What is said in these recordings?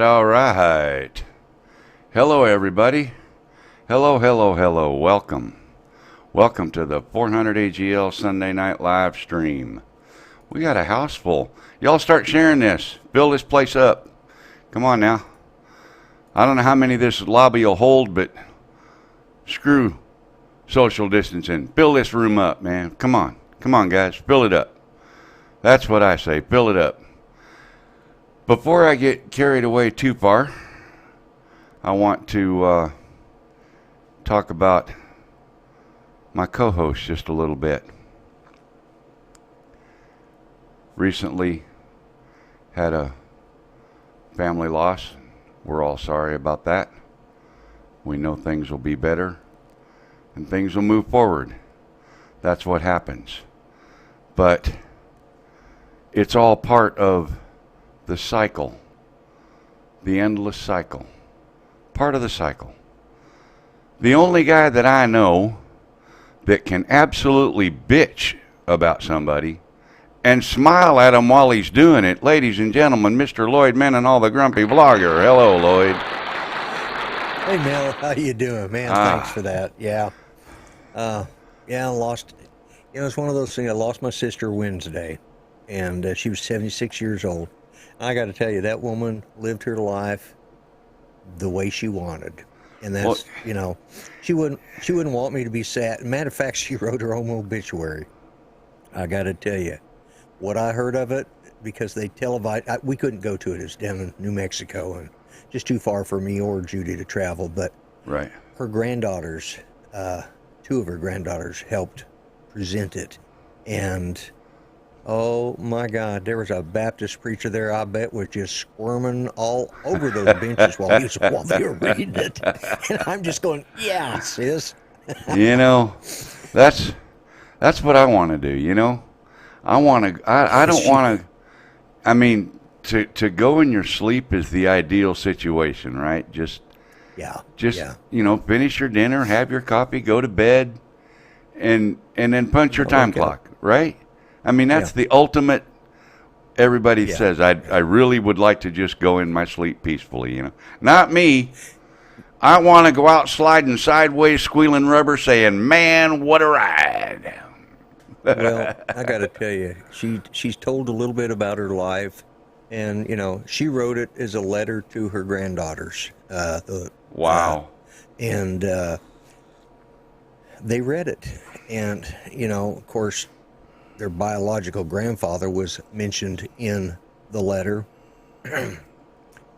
all right. Hello, everybody. Hello. Welcome. Welcome to the 400 AGL Sunday Night Live stream. We got a house full. Y'all start sharing this. Fill this place up. Come on now. I don't know how many this lobby will hold, but screw social distancing. Fill this room up, man. Come on, guys. Fill it up. That's what I say. Fill it up. Before I get carried away too far, I want to talk about my co-host just a little bit. Recently had a family loss. We're all sorry about that. We know things will be better and things will move forward. That's what happens. But it's all part of the cycle, the endless cycle, part of the cycle. The only guy that I know that can absolutely bitch about somebody and smile at him while he's doing it, ladies and gentlemen, Mr. Lloyd Mendenhall, the grumpy vlogger. Hello, Lloyd. Hey, Mel, how you doing, man? Thanks for that. Yeah, I lost. It's one of those things. I lost my sister Wednesday, and she was 76 years old. I got to tell you, that woman lived her life the way she wanted, and that's she wouldn't want me to be sad. Matter of fact, she wrote her own obituary. I got to tell you, what I heard of it, because they televised. We couldn't go to it. It's down in New Mexico, and just too far for me or Judy to travel. But right, her granddaughters, two of her granddaughters, helped present it, and oh my God, there was a Baptist preacher there, I bet, was just squirming all over those benches while they were reading it. And I'm just going, yeah, sis. That's what I want to do, I don't want to, I mean, to go in your sleep is the ideal situation, right? Just finish your dinner, have your coffee, go to bed, and then punch your time clock, right? I mean, that's the ultimate. Everybody says, I really would like to just go in my sleep peacefully, Not me. I want to go out sliding sideways, squealing rubber, saying, man, what a ride. Well, I got to tell you, she's told a little bit about her life, and, she wrote it as a letter to her granddaughters. Wow. And they read it. And, of course, their biological grandfather was mentioned in the letter.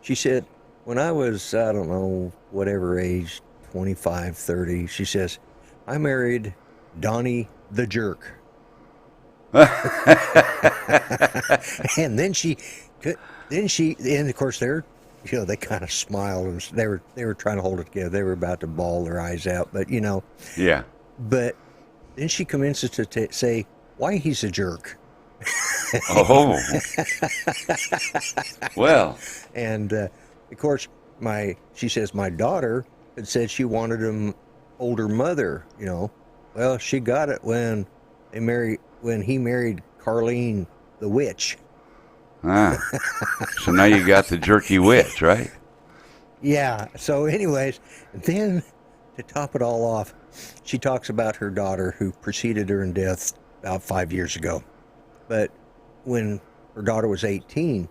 She said, when I was, I don't know, whatever age, 25, 30, she says, I married Donnie the Jerk. And then of course, they kind of smiled, and they were trying to hold it together. They were about to bawl their eyes out, but, Yeah. But then she commences to say, why he's a jerk. Oh. Well. And, of course, she says my daughter had said she wanted an older mother, Well, she got it when he married Carlene the witch. So now you got the jerky witch, right? Yeah. So anyways, then to top it all off, she talks about her daughter who preceded her in death about 5 years ago. But when her daughter was 18,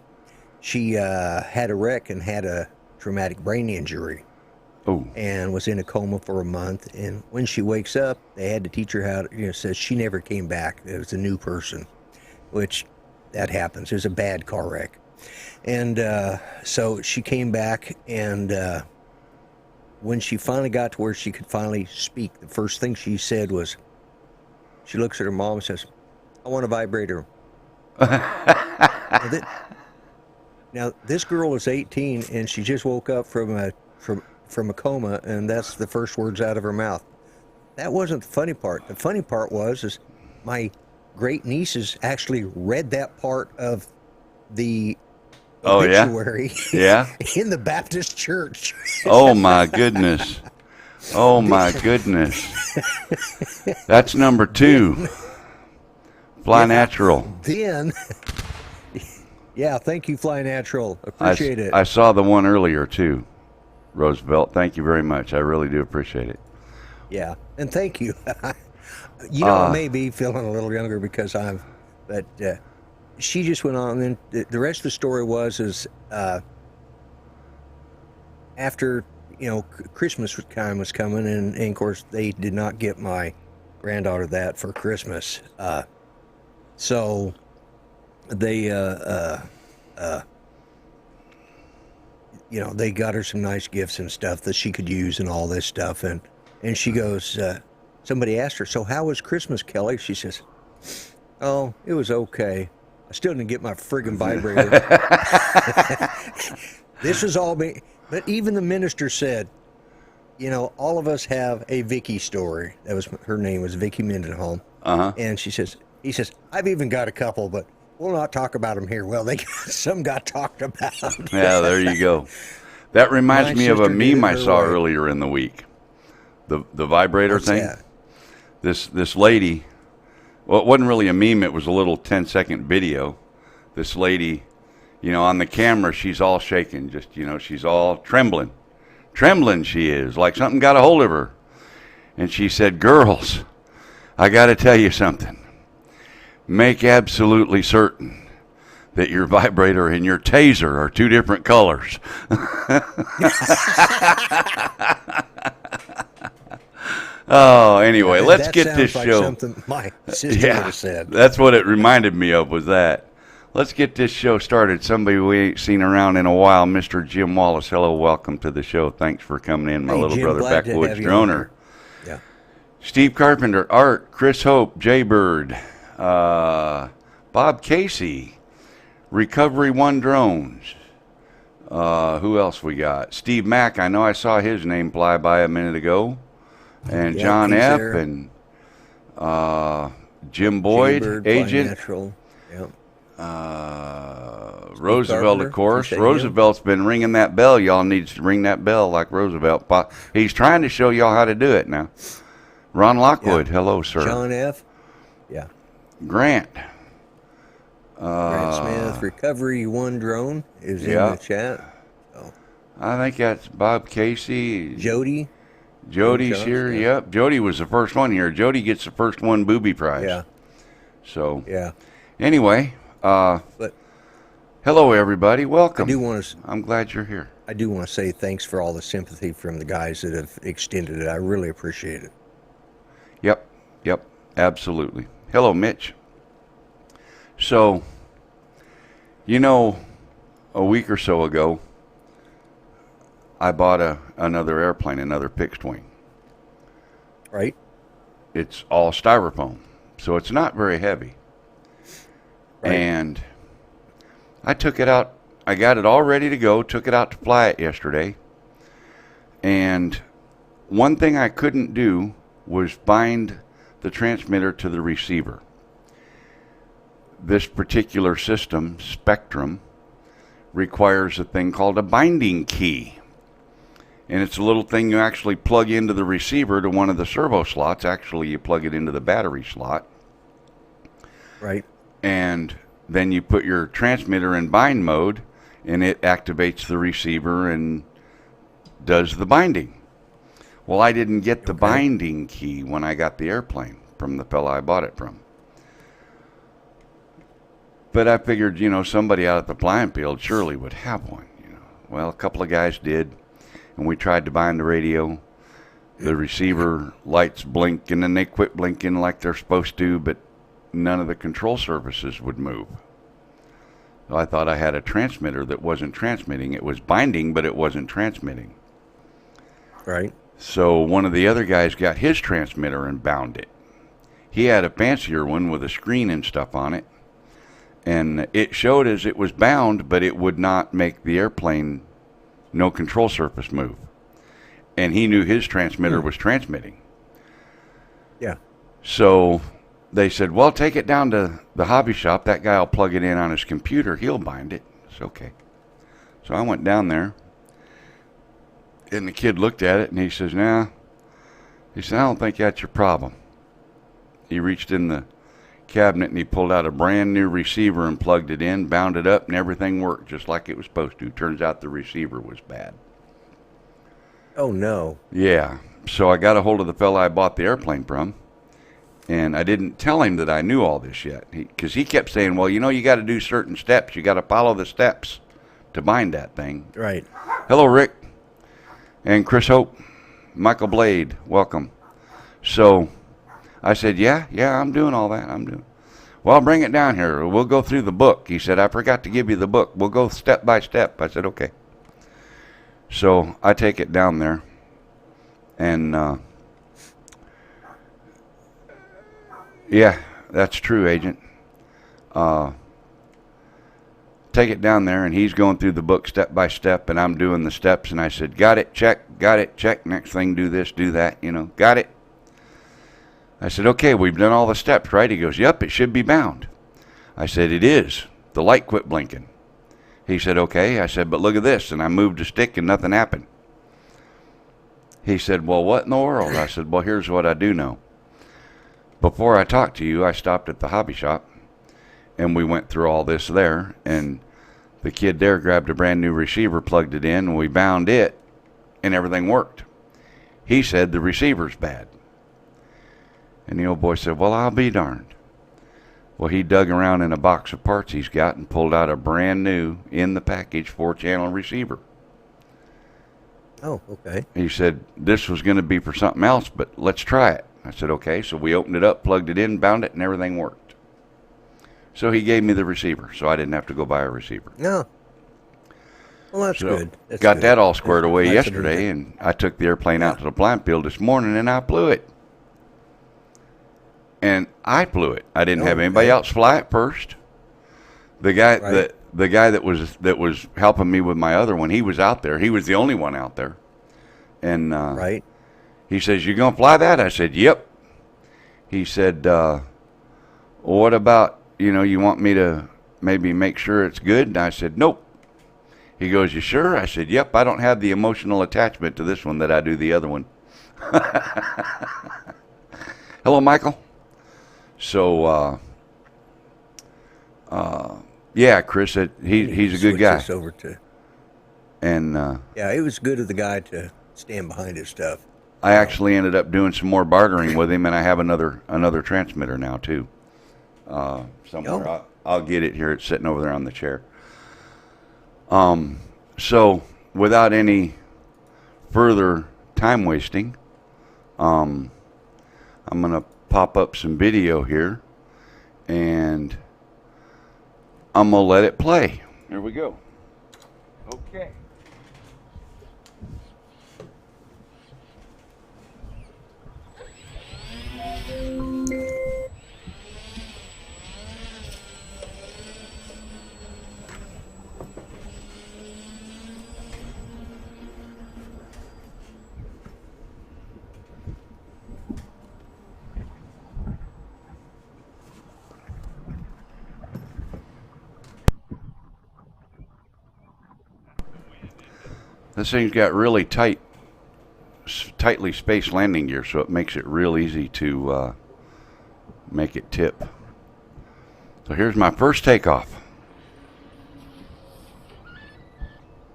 she had a wreck and had a traumatic brain injury. Oh. And was in a coma for a month. And when she wakes up, they had to teach her how to, says she never came back. It was a new person, which that happens. It was a bad car wreck. And so she came back, and when she finally got to where she could finally speak, the first thing she said was, she looks at her mom and says, I want a vibrator. Now, this girl is 18, and she just woke up from a coma, and that's the first words out of her mouth. That wasn't the funny part. The funny part is my great nieces actually read that part of the obituary in the Baptist church. Oh, my goodness. Oh, my goodness. That's number 2. Fly natural. Then Yeah, thank you, Fly Natural. Appreciate it. I saw the one earlier too, Roosevelt. Thank you very much. I really do appreciate it. Yeah, and thank you. I Uh, may be feeling a little younger because but she just went on. And then the rest of the story is after Christmas time was coming, and of course they did not get my granddaughter that for Christmas. So they they got her some nice gifts and stuff that she could use and all this stuff, and she goes, somebody asked her, so how was Christmas, Kelly? She says, oh, it was okay. I still didn't get my friggin' vibrator. This is all me. But even the minister said, all of us have a Vicky story. Her name was Vicky Mendenhall. And he says, I've even got a couple, but we'll not talk about them here. Well, some got talked about. Yeah, there you go. That reminds me of a meme I saw earlier in the week. The vibrator thing. That? This lady, well, it wasn't really a meme. It was a little 10-second video. This lady, on the camera, she's all shaking. Just, she's all trembling. Trembling she is, like something got a hold of her. And she said, girls, I got to tell you something. Make absolutely certain that your vibrator and your taser are two different colors. Oh, anyway, let's get this show. Something my sister would have said. That's what it reminded me of, was that. Let's get this show started. Somebody we ain't seen around in a while, Mr. Jim Wallace. Hello, welcome to the show. Thanks for coming in, my little Jim, brother, backwoods droner. Yeah. Steve Carpenter, Art, Chris Hope, Jay Bird, Bob Casey, Recovery One Drones. Who else we got? Steve Mack. I know I saw his name fly by a minute ago. And John F. there. And Jim Boyd, Bird, agent. Natural. Yep. Roosevelt, Carpenter, of course. you say Roosevelt's been ringing that bell. Y'all need to ring that bell like Roosevelt. He's trying to show y'all how to do it now. Ron Lockwood, hello, sir. John F. Yeah. Grant. Grant Smith, Recovery One Drone is in the chat. Oh. I think that's Bob Casey. Jody's here. Yeah. Yep. Jody was the first one here. Jody gets the first one booby prize. Yeah. So. Yeah. Anyway. But hello, everybody. Welcome. I'm glad you're here. I do want to say thanks for all the sympathy from the guys that have extended it. I really appreciate it. Yep. Absolutely. Hello, Mitch. So, a week or so ago, I bought another airplane, another fixed wing. Right. It's all styrofoam, so it's not very heavy. Right. And I took it out. I got it all ready to go, took it out to fly it yesterday. And one thing I couldn't do was bind the transmitter to the receiver. This particular system, Spectrum, requires a thing called a binding key. And it's a little thing you actually plug into the receiver to one of the servo slots. Actually, you plug it into the battery slot. Right. And then you put your transmitter in bind mode, and it activates the receiver and does the binding. Well, I didn't get the binding key when I got the airplane from the fella I bought it from. But I figured, somebody out at the flying field surely would have one. Well, a couple of guys did, and we tried to bind the radio. The receiver lights blink, and then they quit blinking like they're supposed to, but none of the control surfaces would move. So I thought I had a transmitter that wasn't transmitting. It was binding, but it wasn't transmitting. Right. So one of the other guys got his transmitter and bound it. He had a fancier one with a screen and stuff on it. And it showed as it was bound, but it would not make the airplane, no control surface move. And he knew his transmitter was transmitting. Yeah. So they said, well, take it down to the hobby shop. That guy will plug it in on his computer. He'll bind it. It's okay. So I went down there. And the kid looked at it, and he says, nah. He said, I don't think that's your problem. He reached in the cabinet, and he pulled out a brand new receiver and plugged it in, bound it up, and everything worked just like it was supposed to. Turns out the receiver was bad. Oh, no. Yeah. So I got a hold of the fella I bought the airplane from, and I didn't tell him that I knew all this yet, because he kept saying, well, you know, you got to do certain steps. You got to follow the steps to bind that thing. Right. Hello, Rick. And Chris Hope. Michael Blade. Welcome. So I said, yeah, I'm doing all that. Well, bring it down here. We'll go through the book. He said, I forgot to give you the book. We'll go step by step. I said, okay. So I take it down there, and yeah, that's true, Agent. Take it down there, and he's going through the book step by step, and I'm doing the steps, and I said, got it, check, next thing, do this, do that, got it. I said, okay, we've done all the steps, right? He goes, yep, it should be bound. I said, it is. The light quit blinking. He said, okay. I said, but look at this, and I moved the stick, and nothing happened. He said, well, what in the world? I said, well, here's what I do know. Before I talked to you, I stopped at the hobby shop, and we went through all this there, and the kid there grabbed a brand new receiver, plugged it in, and we bound it, and everything worked. He said the receiver's bad. And the old boy said, well, I'll be darned. Well, he dug around in a box of parts he's got and pulled out a brand new, in the package, 4-channel receiver. Oh, okay. He said, this was going to be for something else, but let's try it. I said, okay. So we opened it up, plugged it in, bound it, and everything worked. So he gave me the receiver, so I didn't have to go buy a receiver. No. Well, that's So good. That's got good. that all squared away Nice yesterday, and I took the airplane out to the plant field this morning, and I flew it. And I flew it. I didn't have anybody else fly it first. The guy the guy that was helping me with my other one, he was out there. He was the only one out there. And right. He says, you going to fly that? I said, yep. He said, what about, you want me to maybe make sure it's good? And I said, nope. He goes, you sure? I said, yep, I don't have the emotional attachment to this one that I do the other one. Hello, Michael. So, yeah, Chris, he's a good guy. This over to, and yeah, it was good of the guy to stand behind his stuff. I actually ended up doing some more bartering with him, and I have another transmitter now too. Somewhere. Oh. I'll get it here. It's sitting over there on the chair. So without any further time wasting, I'm gonna pop up some video here, and I'm gonna let it play. Here we go. Okay. This thing's got really tightly spaced landing gear, so it makes it real easy to make it tip. So here's my first takeoff.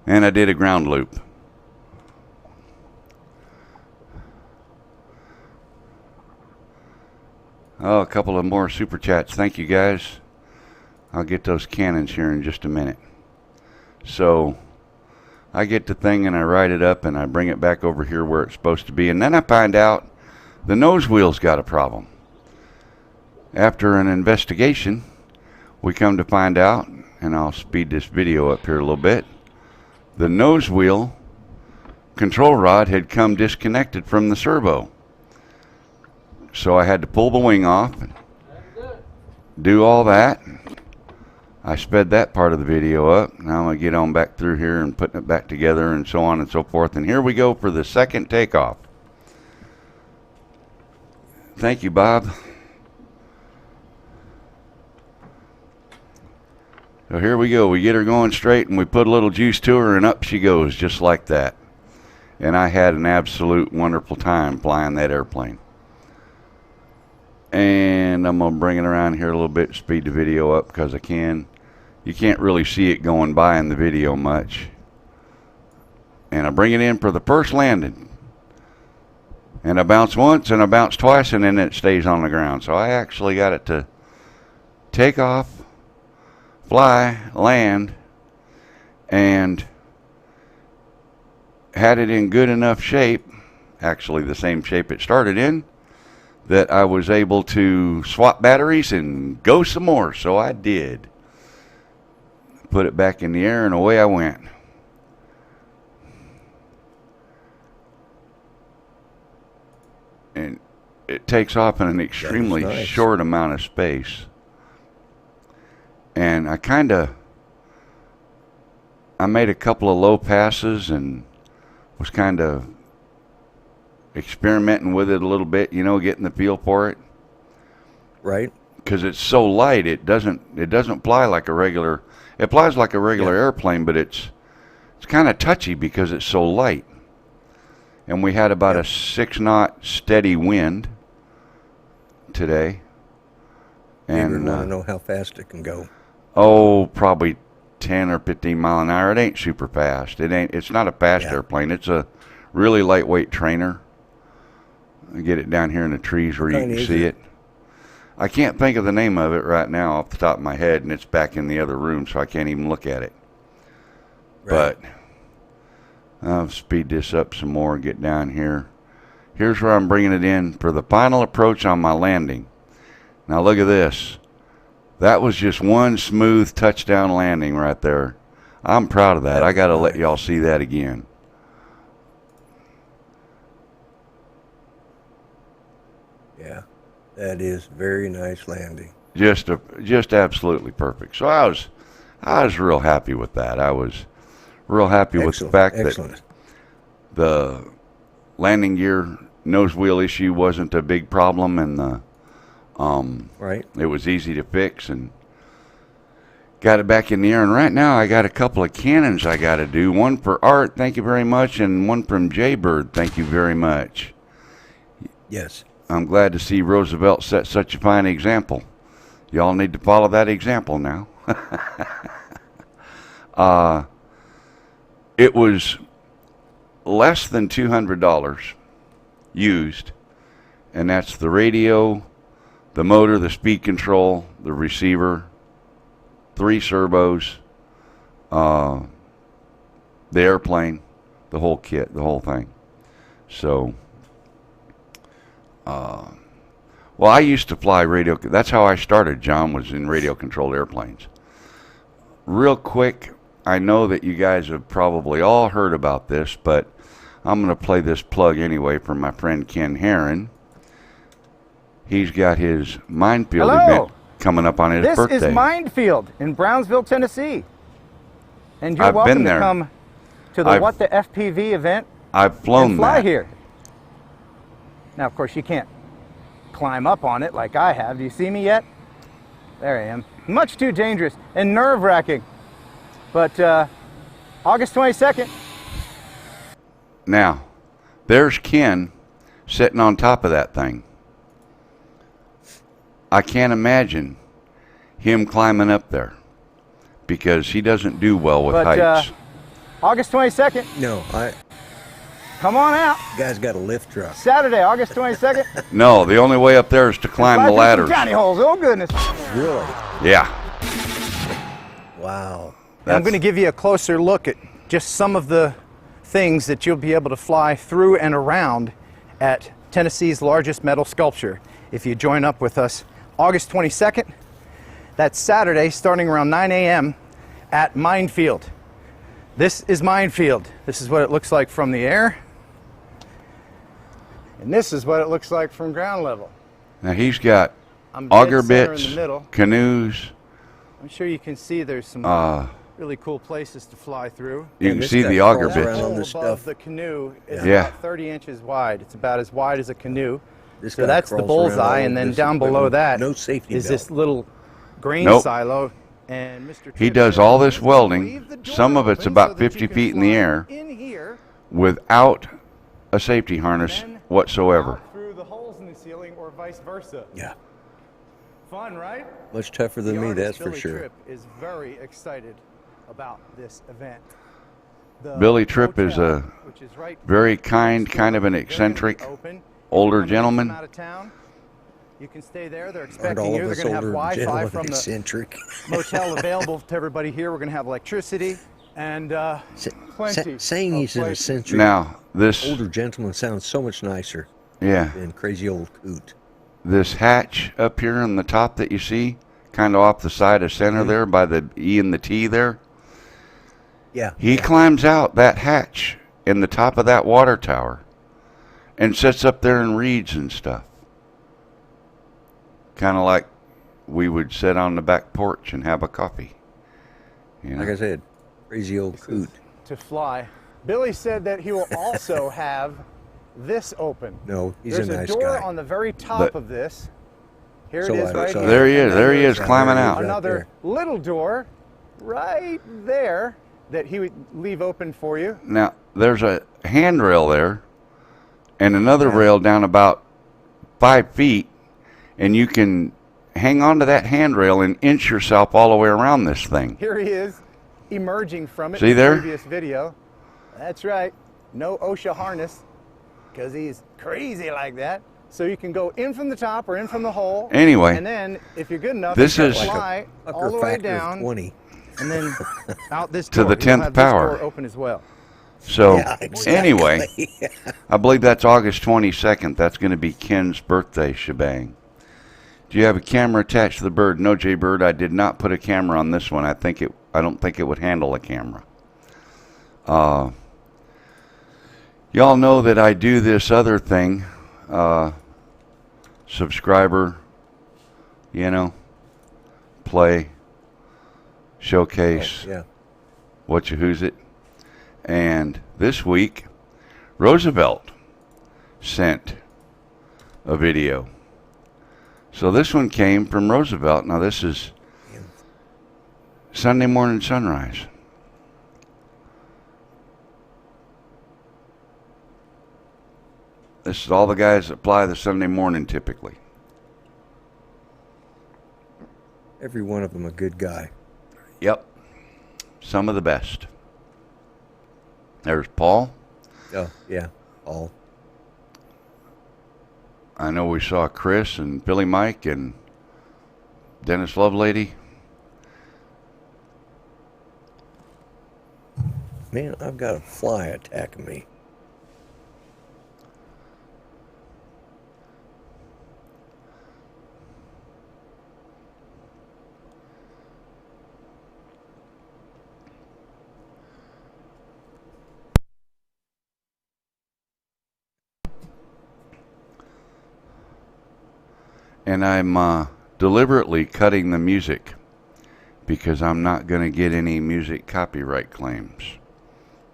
And I did a ground loop. Oh, a couple of more super chats. Thank you, guys. I'll get those cannons here in just a minute. So I get the thing and I write it up and I bring it back over here where it's supposed to be. And then I find out the nose wheel's got a problem. After an investigation, we come to find out, and I'll speed this video up here a little bit, the nose wheel control rod had come disconnected from the servo. So I had to pull the wing off and do all that. I sped that part of the video up. Now I'm going to get on back through here and putting it back together and so on and so forth. And here we go for the second takeoff. Thank you, Bob. So here we go. We get her going straight and we put a little juice to her and up she goes just like that. And I had an absolute wonderful time flying that airplane. And And I'm going to bring it around here a little bit, speed the video up because I can. You can't really see it going by in the video much. And I bring it in for the first landing. And I bounce once and I bounce twice and then it stays on the ground. So I actually got it to take off, fly, land, and had it in good enough shape, actually the same shape it started in, that I was able to swap batteries and go some more. So I did. Put it back in the air and away I went. And it takes off in an extremely short amount of space. And I made a couple of low passes and was kind of experimenting with it a little bit, you know, getting the feel for it. Right. Because it's so light, it doesn't fly like a regular. It flies like a regular airplane, but it's kind of touchy because it's so light. And we had about a 6-knot steady wind today. And you want to know how fast it can go? Oh, probably 10 or 15 mile an hour. It ain't super fast. It's not a fast airplane. It's a really lightweight trainer. I get it down here in the trees where you can see it. I can't think of the name of it right now off the top of my head, and it's back in the other room, so I can't even look at it. Right. But I'll speed this up some more and get down here. Here's where I'm bringing it in for the final approach on my landing. Now look at this. That was just one smooth touchdown landing right there. I'm proud of that. I got to let y'all see that again. Yeah, that is very nice landing. Just absolutely perfect. So I was real happy with that. I was real happy with the fact that the landing gear nose wheel issue wasn't a big problem, and it was easy to fix, and got it back in the air. And right now I got a couple of cannons I got to do. One for Art, thank you very much, and one from Jaybird, thank you very much. Yes. I'm glad to see Roosevelt set such a fine example. Y'all need to follow that example now. It was less than $200 used, and that's the radio, the motor, the speed control, the receiver, 3 servos, the airplane, the whole kit, the whole thing. So, well, I used to fly radio. That's how I started, John, was in radio-controlled airplanes. Real quick, I know that you guys have probably all heard about this, but I'm going to play this plug anyway from my friend Ken Herron. He's got his Minefield event coming up on his birthday. This is Minefield in Brownsville, Tennessee. And you're welcome to come to the What the FPV event. I've flown and fly that. here. Now, of course, you can't climb up on it like I have. Do you see me yet? There I am. Much too dangerous and nerve-wracking. But August 22nd. Now, there's Ken sitting on top of that thing. I can't imagine him climbing up there because he doesn't do well with heights. August 22nd. No, Come on out. You guys got a lift truck. Saturday, August 22nd. No, the only way up there is to climb the ladders. County holes. Oh, goodness. Really? Yeah. Wow. I'm going to give you a closer look at just some of the things that you'll be able to fly through and around at Tennessee's largest metal sculpture if you join up with us August 22nd. That's Saturday, starting around 9 a.m. at Minefield. This is Minefield. This is what it looks like from the air. And this is what it looks like from ground level. Now he's got auger bits, canoes. I'm sure you can see there's some really cool places to fly through. You can see the auger bits. The hole above the canoe is about 30 inches wide. It's about as wide as a canoe. So that's the bullseye, and then down below that is this little grain silo. And Mr. He does all this welding. Some of it's about 50 feet in the air without a safety harness whatsoever. Through the holes in the ceiling, or vice versa. Yeah. Fun, right? Much tougher than The me, artist that's for Billy sure. Tripp is very excited about this event. The Billy Tripp is hotel, a which is right very kind, next kind door, of an they're gonna be eccentric open. If older you're coming in from gentleman. out of town, you can stay there. They're Aren't expecting all you. of They're us going to have older Wi-Fi gentlemen from the eccentric? motel available to everybody here. We're going to have electricity and plenty Saying of he's an places. eccentric Now, this, older gentleman sounds so much nicer yeah, than crazy old coot. this hatch up here on the top that you see, kind of off the side of center there by the E and the T there, Yeah. he climbs out that hatch in the top of that water tower and sits up there and reads and stuff. Kind of like we would sit on the back porch and have a coffee. You know? Like I said, crazy old coot. To fly. Billy said that he will also have this open. No, he's There's a nice a door guy. on the very top But- of this. Here So it is I- right so here. There he is. And then There he there's is climbing there he is. out. Right another there. little door right there that he would leave open for you. Now, there's a handrail there and another rail down about 5 feet, and you can hang on to that handrail and inch yourself all the way around this thing. Here he is emerging from it See in there? the previous video. That's right. No OSHA harness because he's crazy like that. So you can go in from the top or in from the hole. Anyway, And then if you're good enough, this you can is- fly all Pucker the way factor of down 20. and then out this To door. the You'll 10th have this power. door open as well. So, Yeah, exactly. anyway, I believe that's August 22nd. That's going to be Ken's birthday shebang. Do you have a camera attached to the bird? No, Jay Bird, I did not put a camera on this one. I don't think it would handle a camera. Y'all know that I do this other thing, subscriber, play, showcase, Yeah. what you who's it. And this week, Roosevelt sent a video. So this one came from Roosevelt. Now this is Sunday morning sunrise. This is all the guys that fly the Sunday morning typically. Every one of them a good guy. Yep. Some of the best. There's Paul. Oh, yeah. All. I know we saw Chris and Billy Mike and Dennis Lovelady. Man, I've got a fly attacking me. And I'm deliberately cutting the music because I'm not going to get any music copyright claims.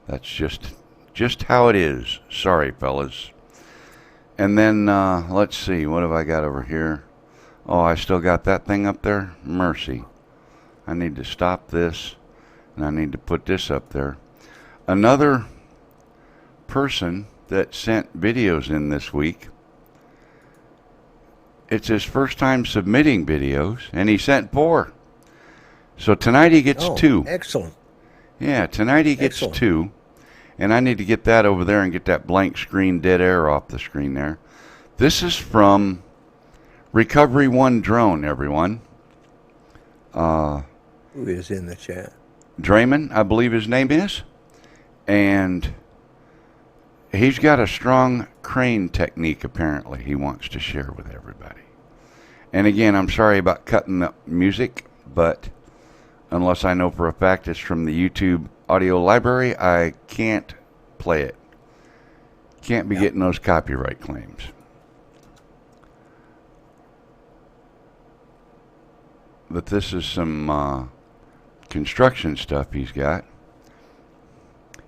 That's just how it is. Sorry, fellas. And then, let's see, what have I got over here? Oh, I still got that thing up there? Mercy. I need to stop this, and I need to put this up there. Another person that sent videos in this week, it's his first time submitting videos, and he sent 4. So tonight he gets 2. Excellent. Yeah, tonight he gets Excellent. 2. And I need to get that over there and get that blank screen dead air off the screen there. This is from Recovery One Drone, everyone. Who is in the chat? Draymond, I believe his name is. And he's got a strong crane technique, apparently, he wants to share with everybody. And again, I'm sorry about cutting the music, but unless I know for a fact it's from the YouTube audio library, I can't play it. Can't be getting those copyright claims. But this is some construction stuff he's got.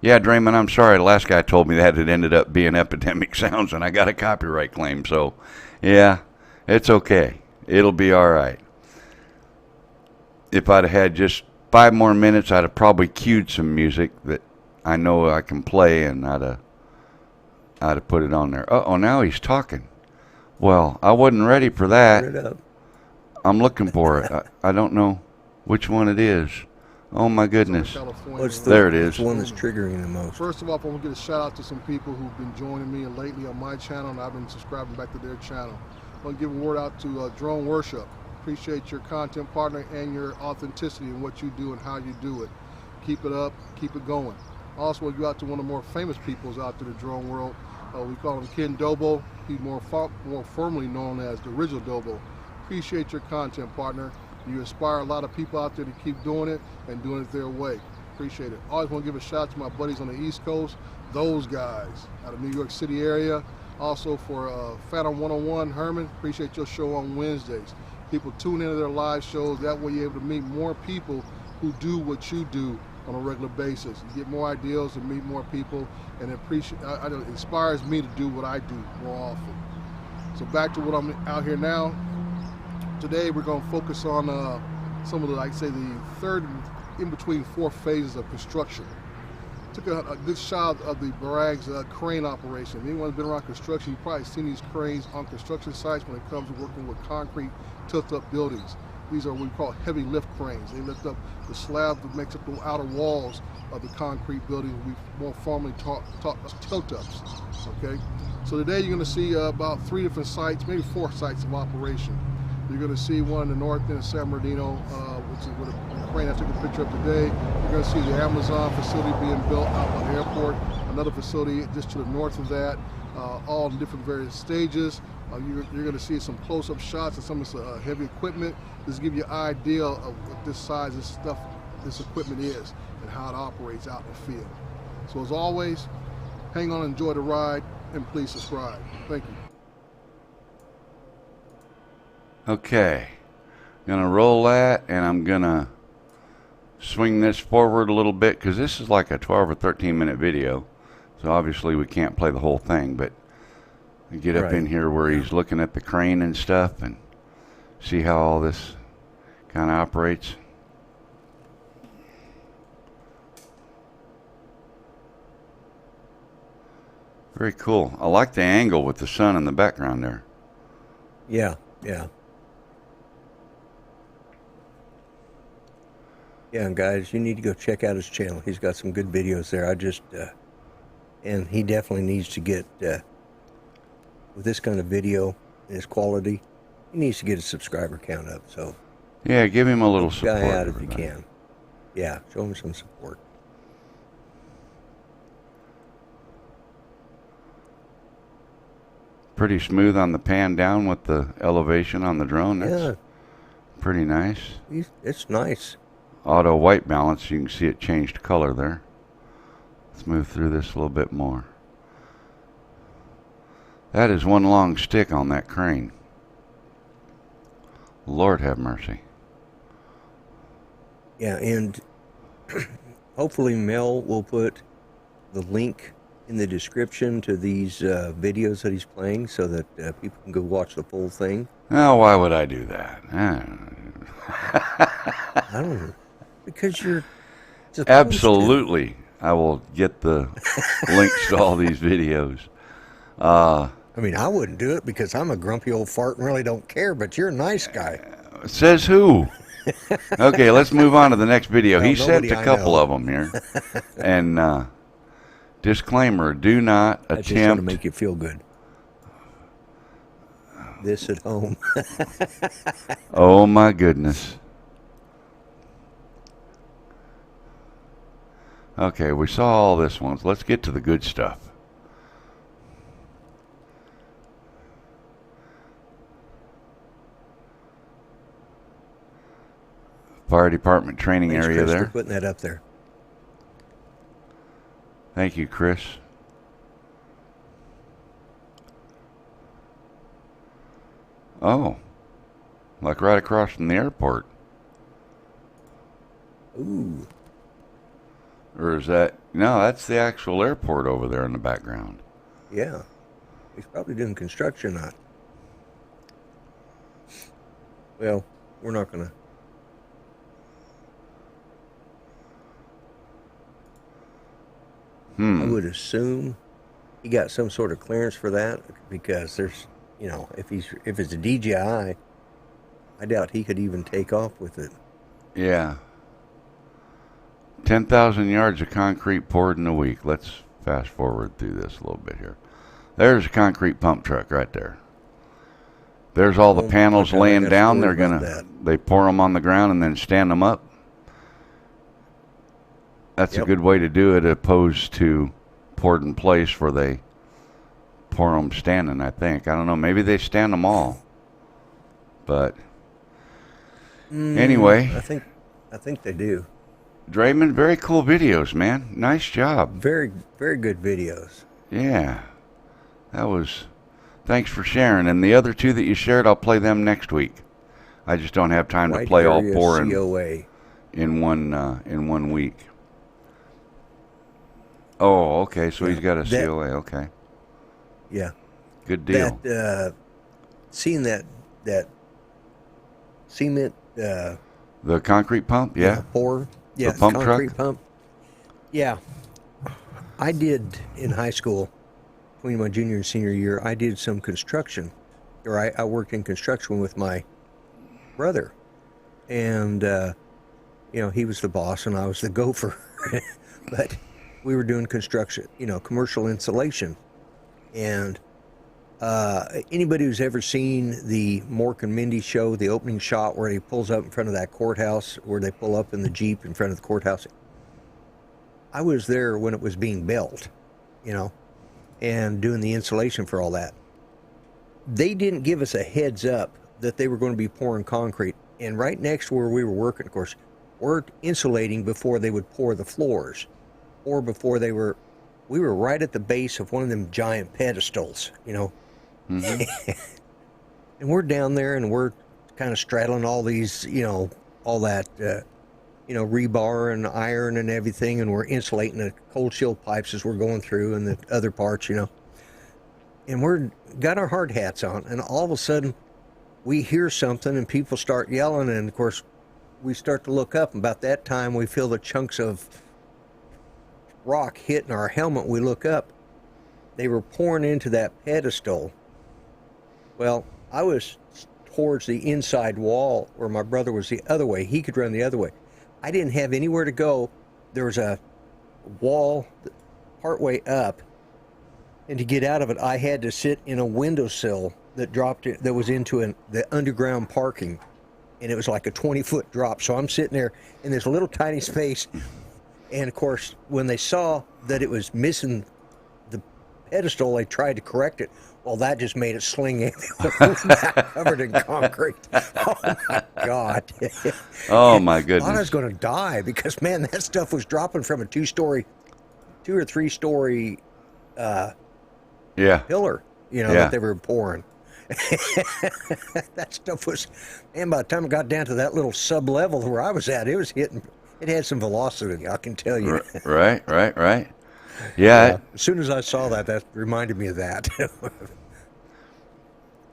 Yeah, Draymond, I'm sorry. The last guy told me that it ended up being Epidemic Sounds, and I got a copyright claim. So, yeah, it's okay. It'll be all right. If I'd have had just 5 more minutes, I'd have probably cued some music that I know I can play, and I'd have put it on there. Uh-oh, now he's talking. Well, I wasn't ready for that. Turn it up. I'm looking for it. I don't know which one it is. Oh my goodness. There it is. It's the one that's triggering the most. First of all, I want to give a shout out to some people who've been joining me lately on my channel, and I've been subscribing back to their channel. I want to give a word out to Drone Worship. Appreciate your content partner and your authenticity in what you do and how you do it. Keep it up, keep it going. I also want to go out to one of the more famous peoples out to the drone world. We call him Ken Dobo. He's more firmly known as the original Dobo. Appreciate your content partner. You inspire a lot of people out there to keep doing it and doing it their way. Appreciate it. I always want to give a shout out to my buddies on the East Coast, those guys out of New York City area. Also for Phantom 101, Herman, appreciate your show on Wednesdays. People tune into their live shows. That way you're able to meet more people who do what you do on a regular basis. You get more ideas and meet more people, and it inspires me to do what I do more often. So back to what I'm out here now. Today we're going to focus on some of the, like say, the third in between four phases of construction. Took a good shot of the Barrag's crane operation. If anyone's been around construction, you've probably seen these cranes on construction sites when it comes to working with concrete tilt-up buildings. These are what we call heavy lift cranes. They lift up the slab that makes up the outer walls of the concrete building. We more formally taught as tilt-ups. Okay, so today you're going to see about 3 different sites, maybe 4 sites of operation. You're going to see one in the north end of San Bernardino, which is what a crane I took a picture of today. You're going to see the Amazon facility being built out by the airport. Another facility just to the north of that, all in different various stages. You're going to see some close-up shots of some of this heavy equipment. Just give you an idea of what this size of stuff, this equipment is, and how it operates out in the field. So as always, hang on, enjoy the ride, and please subscribe. Thank you. Okay, gonna roll that, and I'm gonna swing this forward a little bit because this is like a 12 or 13 minute video, so obviously we can't play the whole thing, but get up in here where he's looking at the crane and stuff and see how all this kind of operates. Very cool. I like the angle with the sun in the background there. Yeah. Yeah, and guys, you need to go check out his channel. He's got some good videos there. And he definitely needs to get, with this kind of video and his quality, he needs to get his subscriber count up. So, yeah, give him a little support. Guy out if you can. Yeah, show him some support. Pretty smooth on the pan down with the elevation on the drone. That's pretty nice. It's nice. Auto white balance, you can see it changed color there. Let's move through this a little bit more. That is one long stick on that crane. Lord have mercy. Yeah, and hopefully Mel will put the link in the description to these videos that he's playing so that people can go watch the full thing. Now, why would I do that? I don't know. Because you're absolutely. I will get the links to all these videos. I mean, I wouldn't do it because I'm a grumpy old fart and really don't care, but you're a nice guy. Says who? Okay, let's move on to the next video. Well, he sent a couple of them here. And disclaimer, do not attempt. I just want to make you feel good. This at home. Oh my goodness. Okay, we saw all this once. Let's get to the good stuff. Fire department training area Chris, there. for putting that up there. Thank you, Chris. Oh, like right across from the airport. Ooh. Or is that... No, that's the actual airport over there in the background. Yeah. He's probably doing construction on it. Well, we're not going to... I would assume he got some sort of clearance for that because there's, you know, if it's a DJI, I doubt he could even take off with it. Yeah. 10,000 yards of concrete poured in a week. Let's fast forward through this a little bit here. There's a concrete pump truck right there. There's all the panels laying down. They pour them on the ground and then stand them up. That's a good way to do it, opposed to poured in place where they pour them standing, I think. I don't know. Maybe they stand them all. But anyway. I think they do. Draymond, very cool videos, man. Nice job. Very, very good videos. Yeah. Thanks for sharing. And the other two that you shared, I'll play them next week. I just don't have time to play all four in one week. Oh, okay. So he's got a COA. Okay. Yeah. Good deal. Seeing that cement. The concrete pump. Yeah. Pour. Yeah. The pump concrete truck. Pump. Yeah. I did in high school, between my junior and senior year. I did some construction, or I worked in construction with my brother, and he was the boss and I was the gopher, but we were doing construction, commercial insulation. And anybody who's ever seen the Mork and Mindy show, the opening shot where he pulls up in front of that courthouse, where they pull up in the Jeep in front of the courthouse, I was there when it was being built, and doing the insulation for all that. They didn't give us a heads up that they were going to be pouring concrete. And right next to where we were working, of course, we're insulating before they would pour the floors, or before we were right at the base of one of them giant pedestals, Mm-hmm. And we're down there and we're kind of straddling all these, all that, rebar and iron and everything, and we're insulating the cold chill pipes as we're going through, and the other parts, and we're got our hard hats on, and all of a sudden we hear something and people start yelling, and of course we start to look up, and about that time we feel the chunks of rock hitting our helmet. We look up, they were pouring into that pedestal. Well, I was towards the inside wall where my brother was the other way. He could run the other way. I didn't have anywhere to go. There was a wall partway up, and to get out of it, I had to sit in a windowsill that dropped it, that was into the underground parking, and it was like a 20-foot drop. So I'm sitting there in this little tiny space, and of course, when they saw that it was missing the pedestal, they tried to correct it. Well, that just made it sling everywhere, covered in concrete. Oh my God! Oh my goodness! I was going to die because, man, that stuff was dropping from a 2 or 3 story pillar, that they were pouring. That stuff was, man, by the time it got down to that little sub level where I was at, it was hitting. It had some velocity, I can tell you. Right. Yeah. As soon as I saw that, that reminded me of that.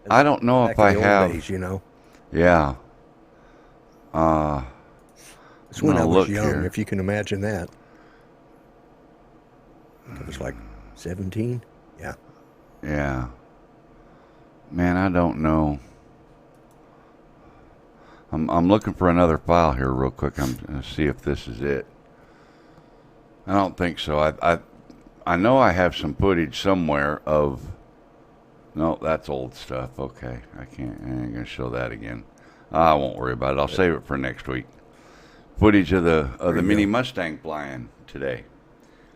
I don't know if I have. Days, Yeah. It's when I was young, here. If you can imagine that. It was like 17. Yeah. Yeah. Man, I don't know. I'm looking for another file here real quick. I'm going to see if this is it. I don't think so. I know I have some footage somewhere of. No, that's old stuff. Okay, I ain't going to show that again. I won't worry about it. I'll save it for next week. Footage of the mini Mustang flying today.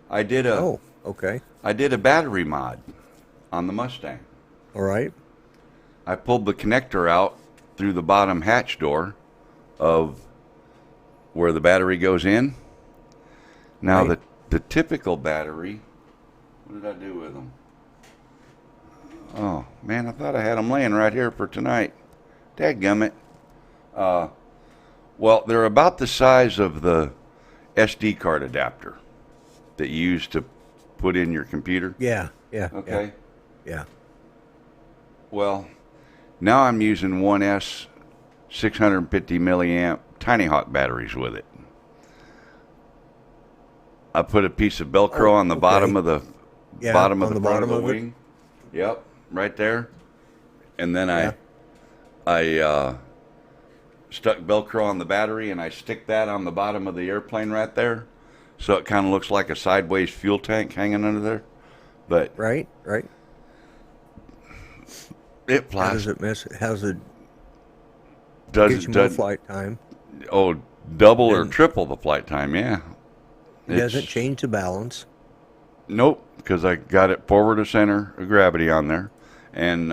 I did a. Oh, okay. I did a battery mod on the Mustang. All right. I pulled the connector out through the bottom hatch door of where the battery goes in. Now, right. the typical battery, what did I do with them? Oh, man, I thought I had them laying right here for tonight. Dadgummit. Well, they're about the size of the SD card adapter that you use to put in your computer. Yeah. Okay. Yeah. Well, now I'm using 1S 650 milliamp Tiny Hawk batteries with it. I put a piece of Velcro on the bottom of the front of the wing. Yep, right there. And then I stuck Velcro on the battery, and I stick that on the bottom of the airplane right there, so it kind of looks like a sideways fuel tank hanging under there. But Right. it How flies. does it mess? How's it Does get you more flight time? Oh, double or And- triple the flight time? Yeah. It doesn't change the balance. Nope, because I got it forward of center of gravity on there, and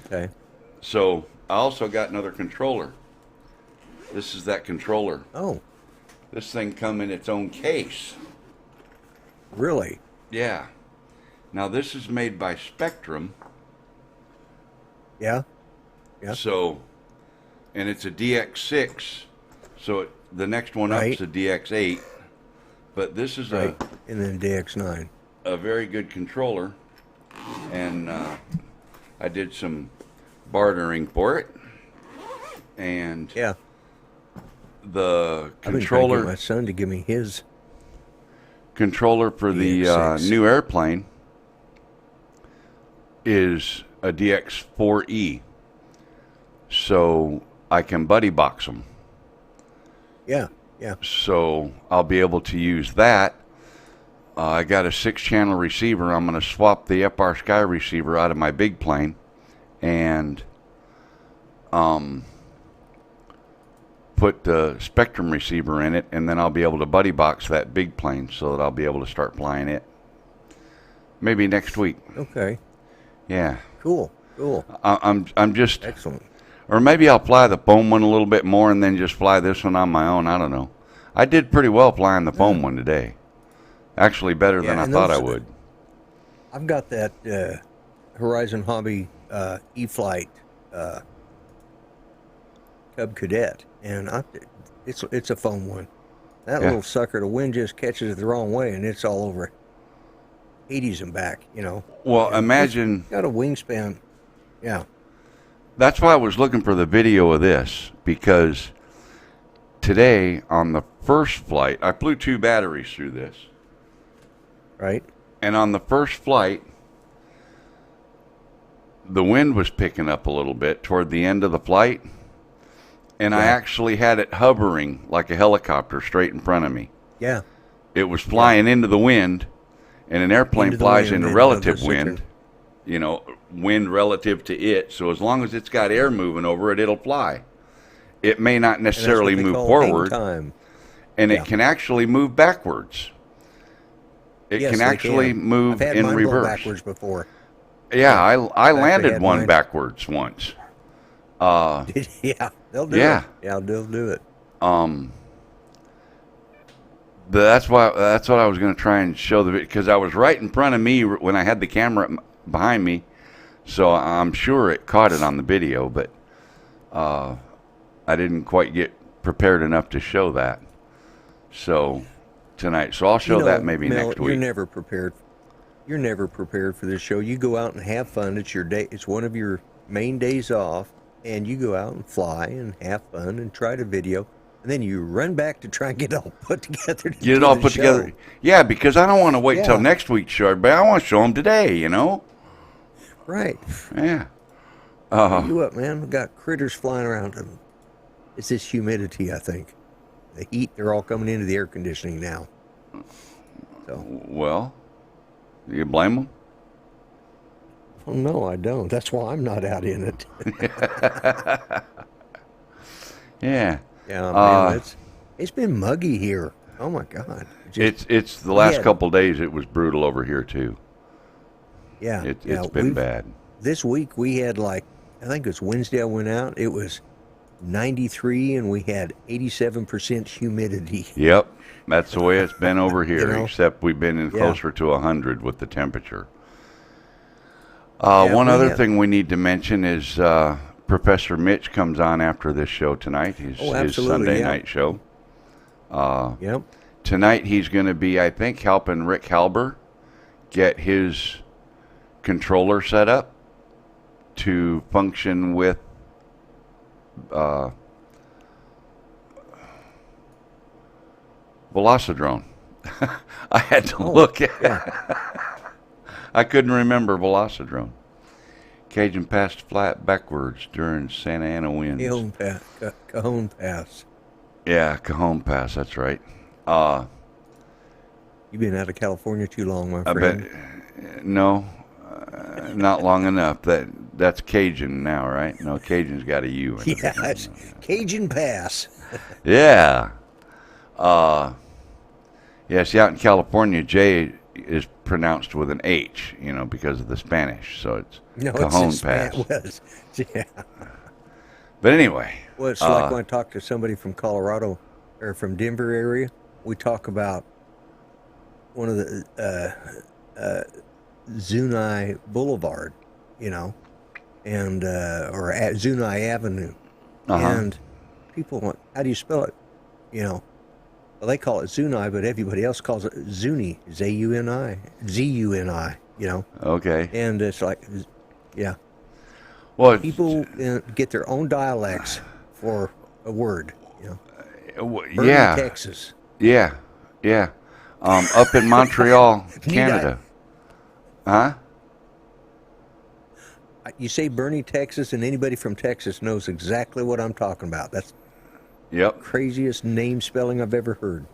Okay. so I also got another controller. This is that controller. Oh, This thing come in its own case. really? Yeah. Now this is made by Spectrum. Yeah. Yeah. So, and it's a DX6. So the next one up Right. is a DX8. But this is Right. And then DX9. a very good controller. And I did some bartering for it. And Yeah. the I've been trying to get controller my son to give me his. for the DX6. new airplane is a DX4E. So I can buddy box them. Yeah. Yeah. So I'll be able to use that. I got a 6-channel receiver. I'm going to swap the FR Sky receiver out of my big plane and put the Spectrum receiver in it, and then I'll be able to buddy box that big plane so that I'll be able to start flying it. Maybe next week. Okay. Yeah. Cool. I'm just, Excellent. or maybe I'll fly the foam one a little bit more and then just fly this one on my own. I don't know. I did pretty well flying the foam one today. Actually, better than Yeah, I and thought I those- would. I've got that Horizon Hobby E-Flight Cub Cadet, and it's a foam one. That Yeah. little sucker, the wind just catches it the wrong way, and it's all over Hades and back. Well, Yeah, imagine. It's got a wingspan. Yeah. That's why I was looking for the video of this, because today on the first flight, I flew 2 batteries through this. Right. And on the first flight, the wind was picking up a little bit toward the end of the flight. And I Yeah. actually had it hovering like a helicopter straight in front of me. Yeah. It was flying into the wind, and an airplane Into the flies wind, into and relative the wind, center. wind relative to it. So as long as it's got air moving over it, it'll fly. It may not And that's what necessarily they move call hang forward, time. and Yeah. it can actually move backwards. It Yes, can they actually can. move I've had in mine blow reverse. backwards before. Yeah, I Actually landed had one mine. backwards once. Yeah, they'll do Yeah. it. Yeah, they'll do it. That's what I was going to try and show because I was right in front of me when I had the camera behind me, so I'm sure it caught it on the video, but I didn't quite get prepared enough to show that. So tonight, so I'll show that maybe Mel, next week. You're never prepared. You're never prepared for this show. You go out and have fun. It's your day. It's one of your main days off, and you go out and fly and have fun and try to video, and then you run back to try and get it all put together. To Get do it all the put show. together. Yeah, because I don't want to wait till Yeah. next week's show, but I want to show them today. Right. Yeah. You up, man? We got critters flying around. It's this humidity, I think. The heat, they're all coming into the air conditioning now. So, Well, do you blame them? oh, no, I don't. That's why I'm not out in it. Yeah. Yeah, man, it's been muggy here. Oh my God. It's the last had- couple days. It was brutal over here too. Yeah. It's yeah, been we've- bad. This week we had I think it was Wednesday I went out. It was 93 and we had 87% humidity. Yep, that's the way it's been over here. Except we've been in Yeah. closer to 100 with the temperature. Yeah, One we other have- thing we need to mention is Professor Mitch comes on after this show tonight. His absolutely, Sunday yeah. night show. Yep. Tonight he's going to be, I think, helping Rick Halber get his controller set up to function with Velocidrone. I had to look at I couldn't remember Velocidrone. Cajun passed flat backwards during Santa Ana winds. Cajon Pass. Yeah, Cajon Pass. That's right. You've been out of California too long, my I friend. bet no, not long enough. That's Cajun now, right? No, Cajun's got a U in it. Yeah, it's Cajun Pass. Yeah. Yeah, see, out in California, J is pronounced with an H, because of the Spanish. So it's Cajon Pass. Yeah. But anyway. Well, it's like when I talk to somebody from Colorado or from Denver area, we talk about one of the Zuni Boulevard, and or at Zuni Avenue, and people want, how do you spell it? Well, they call it Zuni, but everybody else calls it Zuni, Z-U-N-I, Z-U-N-I, Okay. And it's like, yeah. Well, People get their own dialects for a word, Bernie, yeah. Texas. Yeah. Yeah. Up in Montreal, Canada. Huh? You say Bernie, Texas, and anybody from Texas knows exactly what I'm talking about. That's Yep. craziest name spelling I've ever heard.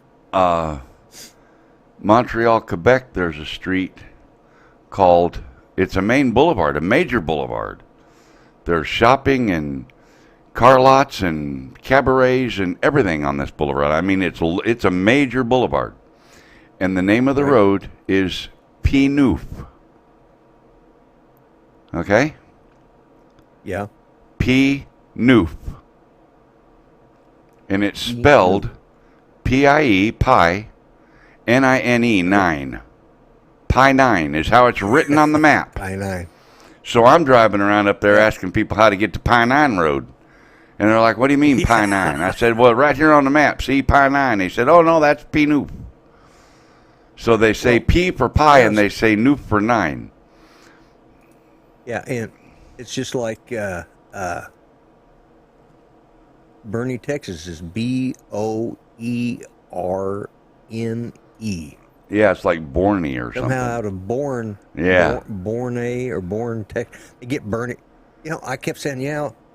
Montreal, Quebec, there's a street called, it's a main boulevard, a major boulevard. There's shopping and car lots and cabarets and everything on this boulevard. I mean, it's a major boulevard. And the name of the road is P-Noof. Okay? Yeah. P-Noof. And it's spelled P-I-E, Pi, N-I-N-E, 9. Pi 9 is how it's written on the map. Pi 9. So I'm driving around up there asking people how to get to Pi 9 Road. And they're like, what do you mean Pi 9? I said, well, right here on the map, see Pi 9. They said, oh, no, that's P-Noof. So they say P for Pi and they say Noof for 9. Yeah, and it's just like Bernie, Texas is B-O-E-R-N-E. Yeah, it's like Borney or something. Somehow out of Bourne. Yeah. Borne or Bourne, Texas. They get Bernie. I kept saying,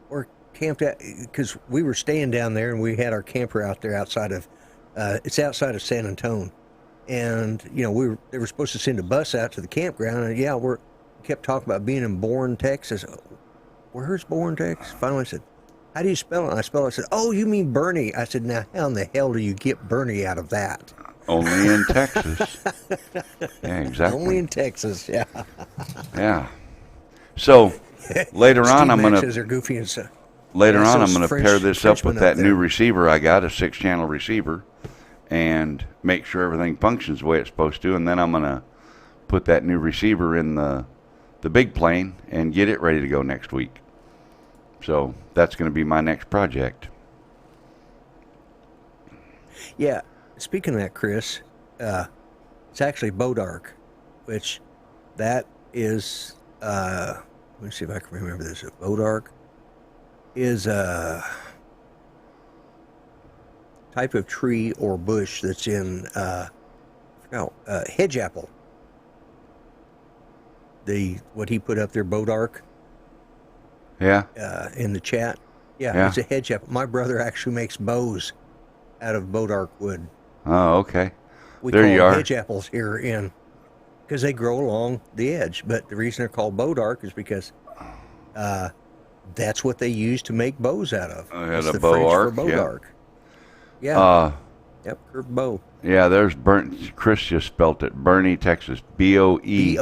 we're camped out, because we were staying down there and we had our camper out there outside of, it's outside of San Antonio. And, they were supposed to send a bus out to the campground. And we kept talking about being in Bourne, Texas. Where's Bourne, Texas? Finally I said, how do you spell it? And I spelled it. I said, oh, you mean Bernie. I said, now how in the hell do you get Bernie out of that? Only in Texas. Yeah, exactly. Only in Texas, yeah. Yeah. So later on, I'm gonna pair this up with that new receiver I got, a 6-channel receiver, and make sure everything functions the way it's supposed to. And then I'm gonna put that new receiver in the big plane and get it ready to go next week. So that's going to be my next project. Yeah. Speaking of that, Chris, it's actually Bodark, which that is, let me see if I can remember this. Bodark is a type of tree or bush that's in, hedge apple. What he put up there, Bodark. Yeah. In the chat. Yeah, it's a hedge apple. My brother actually makes bows out of Bodark wood. Oh, okay. We there call you them are. hedge apples here because they grow along the edge. But the reason they're called Bodark is because that's what they use to make bows out of. It's the a bow French arc, for Bodark. Yeah. Yep, curved bow. Yeah, there's Chris just spelt it. Bernie, Texas. B-O-E.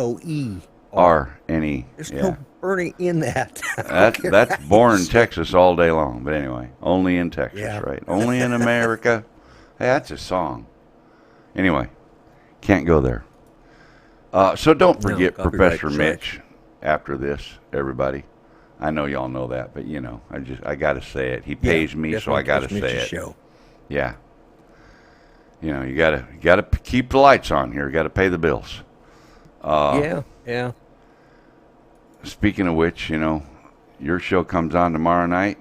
R-N-E. There's no Bernie in that. That's Bourne, Texas all day long. But anyway, only in Texas, right? Only in America. Hey, that's a song. Anyway, can't go there. So don't forget Professor Mitch after this, everybody. I know y'all know that, but I got to say it. He pays me, so I got to say it. Show. Yeah. You got to keep the lights on here. Got to pay the bills. Yeah. Speaking of which, your show comes on tomorrow night.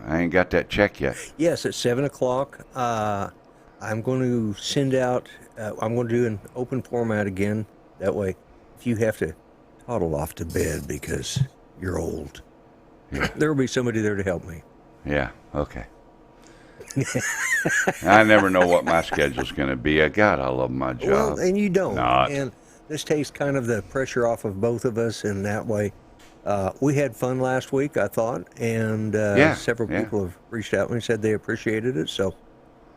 I ain't got that check yet. Yes, at 7:00. I'm going to send out. I'm going to do an open format again. That way, if you have to toddle off to bed because you're old. There will be somebody there to help me. Yeah, okay. I never know what my schedule's going to be. God, I love my job. Well, and you don't. Not. And this takes kind of the pressure off of both of us in that way. We had fun last week, I thought, and several people have reached out and said they appreciated it. So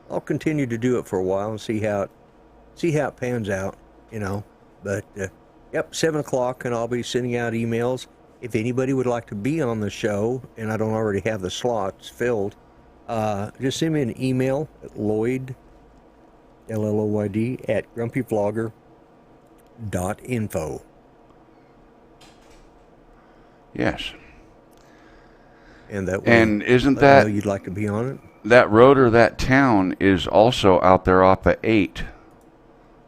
I'll continue to do it for a while and see how it pans out, you know. But 7:00, and I'll be sending out emails. If anybody would like to be on the show, and I don't already have the slots filled, just send me an email at Lloyd, Lloyd, at grumpyvlogger.info. Yes. And that way, And isn't let me know that you'd like to be on it? that road or that town is also out there off of 8?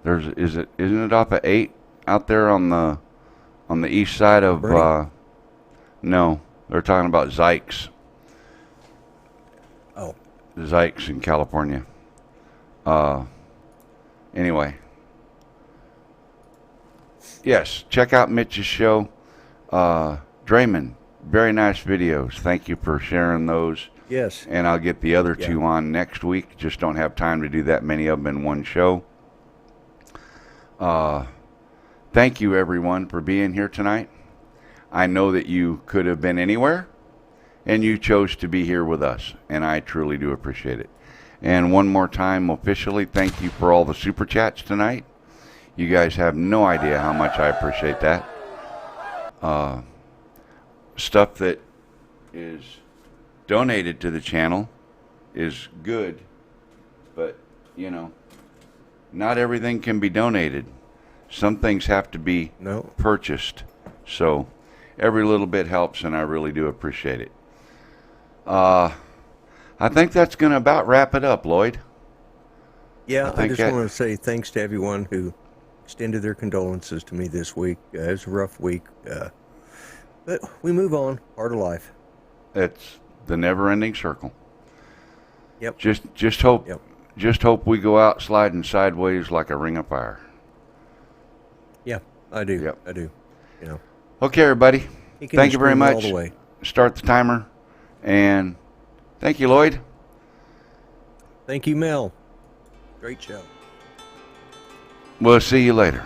Isn't it off of 8 out there on the east side of no, they're talking about Zykes. Oh. Zykes in California. Anyway. Yes, check out Mitch's show. Draymond, very nice videos. Thank you for sharing those. Yes. And I'll get the other two on next week. Just don't have time to do that many of them in one show. Thank you, everyone, for being here tonight. I know that you could have been anywhere, and you chose to be here with us, and I truly do appreciate it. And one more time, officially, thank you for all the super chats tonight. You guys have no idea how much I appreciate that. Stuff that is donated to the channel is good, but, you know, not everything can be donated. Some things have to be purchased. So every little bit helps, and I really do appreciate it. I think that's going to about wrap it up, Lloyd. Yeah, I just want to say thanks to everyone who extended their condolences to me this week. It was a rough week, but we move on. Part of life. It's the never-ending circle. Yep. Just hope. Yep. Just hope we go out sliding sideways like a ring of fire. Yeah, I do. Yep. I do. You know. Okay, everybody. Thank you very much. All the way. Start the timer, and thank you, Lloyd. Thank you, Mel. Great show. We'll see you later.